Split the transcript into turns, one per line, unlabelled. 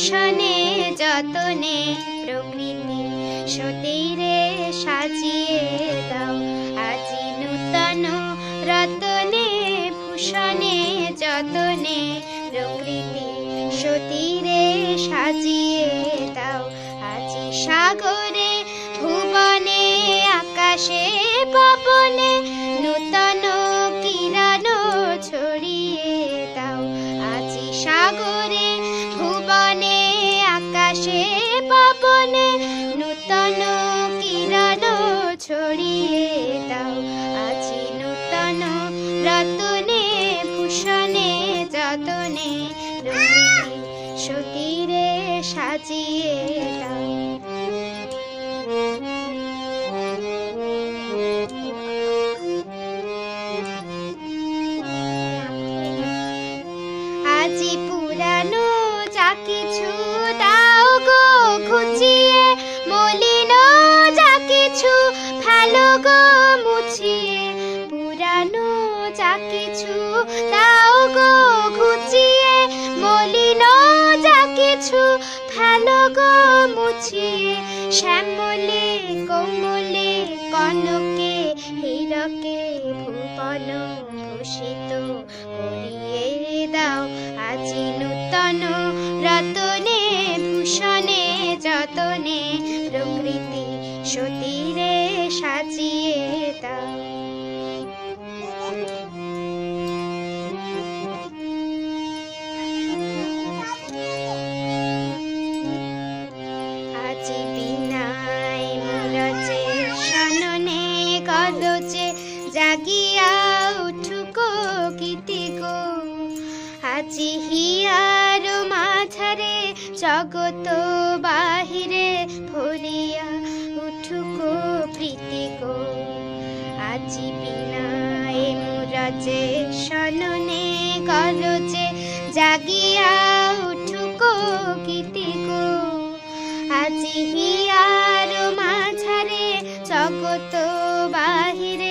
ভূষণে যতনে প্রকৃতি সতীরে সাজিয়ে দাও আজি নূতন রতনে ভূষণে যতনে প্রকৃতি সতীরে সাজিয়ে দাও আজি সাগরে ভুবনে আকাশে পবনে নূতন কিরণ ছড়িয়ে দাও আজি সাগরে ভুবনে আকাশে পবনে নূতন কিরণ ছড়িয়ে দাও আজি নূতন রতনে ভূষণে যতনে প্রকৃতি সতীরে সাজিয়ে দাও আজি পুরানো যা কিছু দাও গো ঘুচিয়ে মলিন যা কিছু ফেলো গো মুছিয়ে পুরানো যা কিছু দাও গো ঘুচিয়ে মলিন যা কিছু ফেলো গো মুছিয়ে শ্যামলে কোমলে কনকে হীরকে ভুবন ভূষিত করিয়ে দাও আজি নূতন রতনে ভূষণে যতনে প্রকৃতি সতীরে সাজিয়ে দাও আজি বিনায় মুরজে সননে গলজে জাগিয়া উঠুক গীতি গো আজি হিয়ার মাঝারে জগত বাহিরে ভরিয়া উঠুক প্রীতি গো আজি বিনায় মুরজে সননে গলজে জাগিয়া উঠুক গীতি গো আজি হিয়ার মাঝারে জগত বাহিরে